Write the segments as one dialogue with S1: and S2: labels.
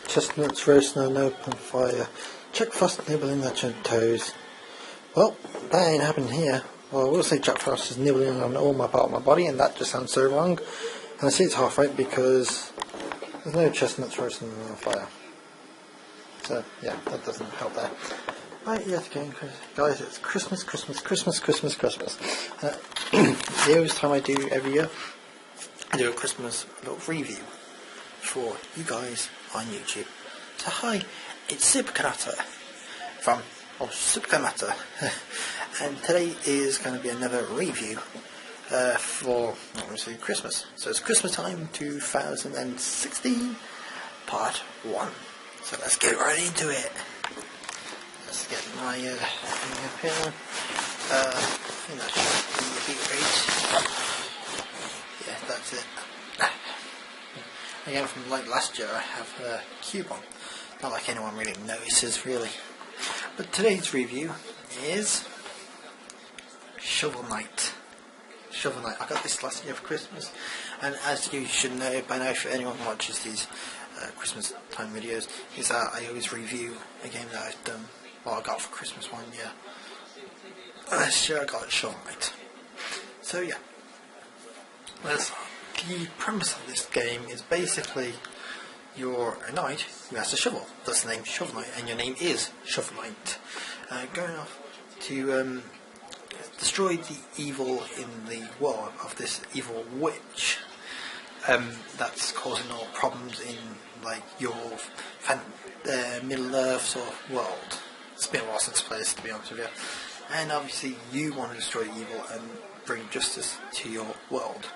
S1: Chestnuts roasting on open fire. Jack Frost nibbling at your toes. Well, that ain't happening here. Well, I will say Jack Frost is nibbling on all my part of my body, and that just sounds so wrong. And I see it's half right because there's no chestnuts roasting on fire. So, yeah, that doesn't help there. Right, yes, again, guys, it's Christmas. The only time I do every year, I do a Christmas little review for you guys on YouTube. So hi, it's Super Kanata from Super Kanata, and today is going to be another review for obviously Christmas. So it's Christmas Time 2016 Part 1. So let's get right into it. Let's get my thing up here. I think that should be a beat rate. Yeah, that's it. Again, from like last year, I have a cube on. Not like anyone really notices, really. But today's review is Shovel Knight. Shovel Knight. I got this last year for Christmas, and as you should know by now, if anyone watches these Christmas time videos, is that I always review a game that I've done. Well, I got for Christmas one year. Last year I got Shovel Knight. So yeah, the premise of this game is basically you're a knight who has a shovel. That's the name Shovel Knight, and your name is Shovel Knight. Going off to destroy the evil in the world of this evil witch that's causing all problems in like your Middle Earth sort of world. It's been a while since I played this, to be honest with you. And obviously you want to destroy the evil and bring justice to your world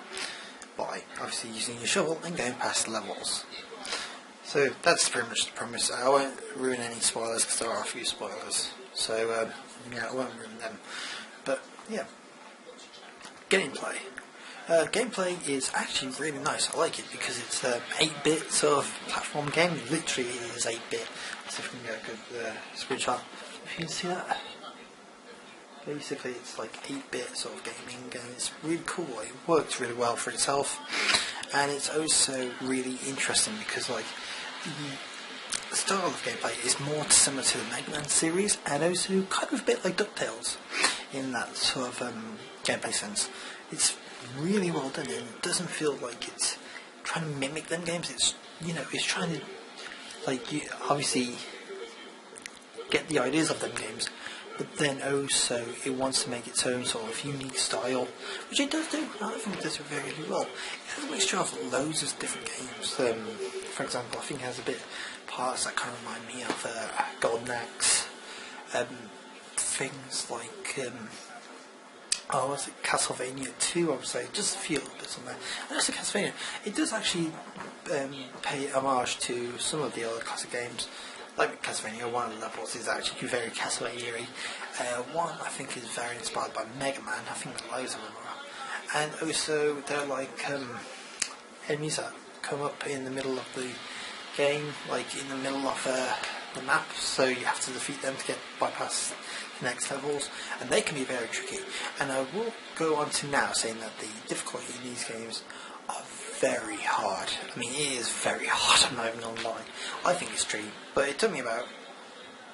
S1: by obviously using your shovel and going past levels. So that's pretty much the premise. I won't ruin any spoilers because there are a few spoilers. So yeah, I won't ruin them. But yeah, gameplay. Gameplay is actually really nice. I like it because it's 8-bit sort of platform game. Literally it is 8-bit. Let's see if we can get a good screenshot. If you can see that. Basically it's like 8-bit sort of gaming, and it's really cool. It works really well for itself, and it's also really interesting because like the style of gameplay is more similar to the Mega Man series, and also kind of a bit like DuckTales in that sort of gameplay sense. It's really well done, and it doesn't feel like it's trying to mimic them games. It's, you know, it's trying to like you obviously get the ideas of them games, but then also it wants to make its own sort of unique style, which it does do. I think it does it very, very well. It has a mixture of loads of different games. For example, I think it has a bit parts that kind of remind me of Golden Axe. Things like what's it? Castlevania 2, I would say. Just a few bits on there. And also Castlevania, it does actually pay homage to some of the other classic games. Like Castlevania, one of the levels is actually very Castlevania-y. One I think is very inspired by Mega Man. I think loads of them are. And also they're like enemies that come up in the middle of the game, like in the middle of the map. So you have to defeat them to get bypass the next levels, and they can be very tricky. And I will go on to now saying that the difficulty in these games are very hard. I mean, it is very hard, I'm not even gonna lie. I think it's true, but it took me about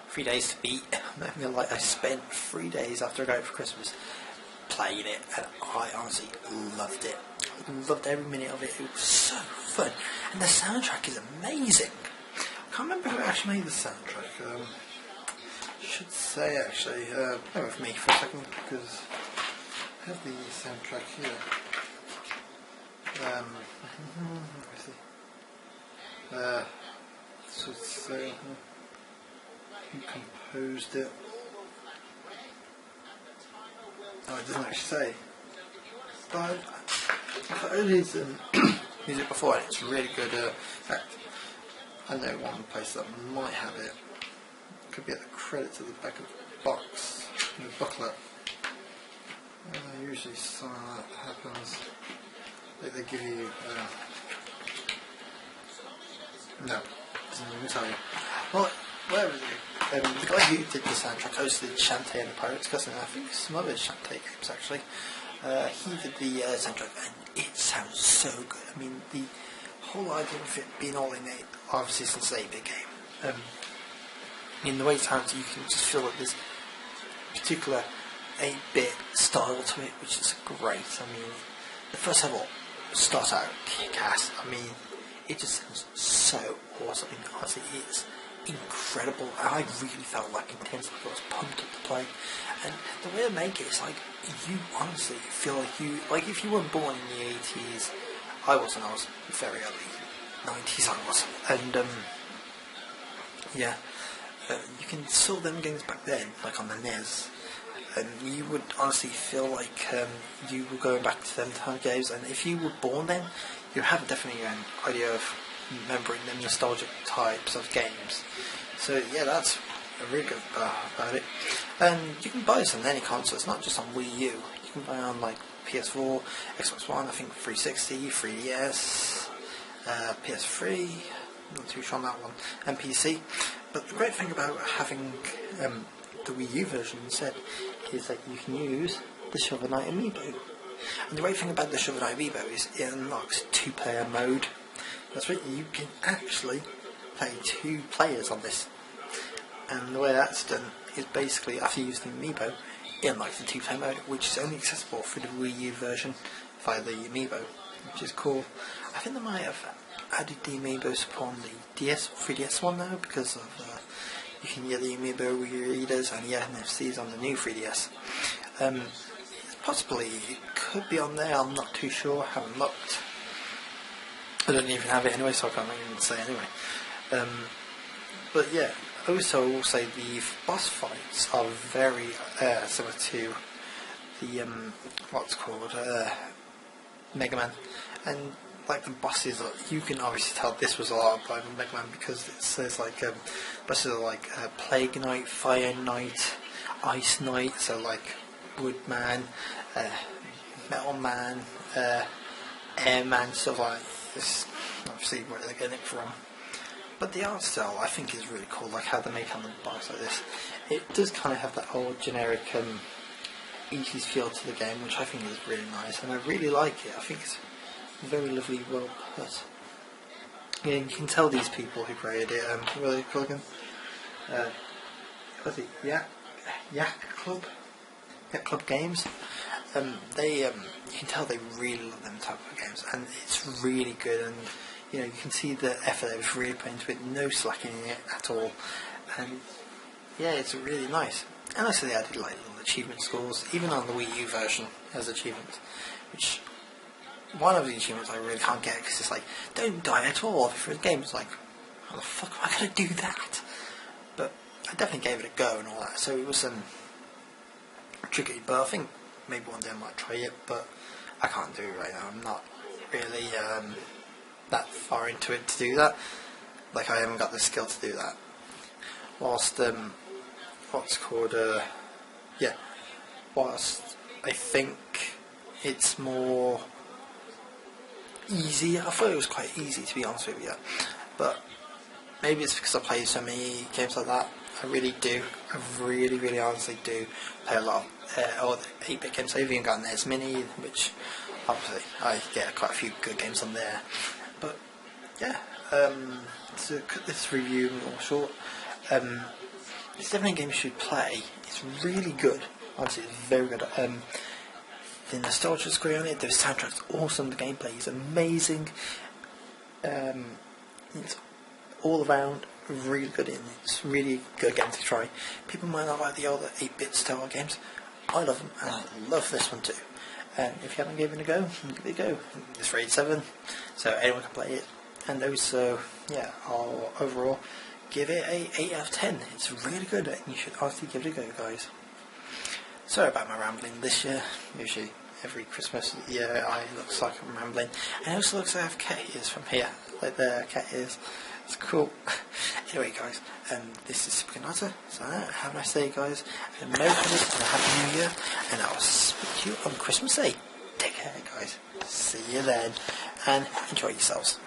S1: 3 days to beat. I'm not even gonna lie, I spent 3 days after I got it for Christmas playing it, and I honestly loved it. I loved every minute of it. It was so fun, and the soundtrack is amazing. I can't remember who actually made the soundtrack. I should say actually, bear with me for a second because I have the soundtrack here. Let me see. Should say who composed it. Oh, it doesn't actually say. But I've heard his music before, and it's really good. In fact, I know one place that might have it. Could be at the credits at the back of the box, in the booklet. Usually something like that happens. Like they give you no, doesn't even tell you. Well, where is it? The guy who did the soundtrack hosted Shantae and the Pirates Cousin, and I think some other Shantae games actually. He did the soundtrack, and it sounds so good. I mean, the whole idea of it being all innate, obviously since it's a 8-bit game. In the way it sounds, you can just feel that there's particular 8-bit style to it, which is great. I mean, the first level starts out kick-ass. I mean, it just sounds so awesome. I mean, honestly, it's incredible. I really felt like intense, like I was pumped up to play. And the way they make it is like, you honestly feel like if you weren't born in the 80s, I wasn't, I was very early 90s I was. And yeah, you can saw them games back then, like on the NES, and you would honestly feel like you were going back to them time games, and if you were born then, you have definitely an idea of remembering them nostalgic types of games. So yeah, that's really good about it. And you can buy this on any console, it's not just on Wii U. You can buy it on like PS4, Xbox One, I think 360, 3DS, PS3, not too sure on that one, and PC. But the great thing about having the Wii U version instead is that you can use the Shovel Knight amiibo. And the great thing about the Shovel Knight amiibo is it unlocks 2-player mode. That's right, you can actually play 2 players on this. And the way that's done is basically after you use the amiibo, it unlocks the 2-player mode, which is only accessible through the Wii U version via the amiibo, which is cool. I think they might have added the amiibos upon the 3DS one now, because of you can get the amiibo readers and the NFCs on the new 3DS. Possibly it could be on there, I'm not too sure, I haven't looked. I don't even have it anyway, so I can't even say anyway. But yeah, also I will say the boss fights are very similar to the what's called Mega Man, and like the bosses, you can obviously tell this was a lot by Mega Man because it says like bosses are like Plague Knight, Fire Knight, Ice Knight, so like Wood Man, Metal Man, Air Man, stuff like this. Obviously where they're getting it from. But the art style I think is really cool, like how they make on the box like this. It does kind of have that old generic 80s feel to the game, which I think is really nice, and I really like it. I think it's very lovely, well put. Yeah, you can tell these people who created it, what are they called again? What's it? Yak Club Games. You can tell they really love them type of games, and it's really good. And you know, you can see the effort they've really put into it, no slacking in it at all. And yeah, it's really nice. And also they added like little achievement scores, even on the Wii U version as achievements, which one of the achievements I really can't get because it's like, don't die at all for the game. It's like, how the fuck am I going to do that? But I definitely gave it a go and all that, so it was tricky, but I think maybe one day I might try it, but I can't do it right now. I'm not really that far into it to do that. Like, I haven't got the skill to do that. Whilst whilst I think it's more easy. I thought it was quite easy, to be honest with you, but maybe it's because I play so many games like that. I really do. I really honestly do play a lot of all the 8-bit games. I've even got an NES Mini, which obviously I get quite a few good games on there. But yeah, to cut this review more short, it's definitely a game you should play. It's really good. Honestly, it's very good. The nostalgia is great on it. The soundtrack's awesome. The gameplay is amazing. It's all around really good, and it's really good game to try. People might not like the older 8-bit style games. I love them, and I love this one too. And if you haven't given it a go, give it a go. It's rated 7, so anyone can play it. And also, yeah, I'll overall give it a 8 out of 10. It's really good, and you should honestly give it a go, guys. Sorry about my rambling this year. Usually every Christmas year looks like I'm rambling, and it also looks like I have cat ears from here, like the cat ears. It's cool. Anyway, guys, this is Supercanata. So have a nice day, guys, and Merry Christmas and a Happy New Year, and I'll speak to you on Christmas Day. Take care, guys. See you then, and enjoy yourselves.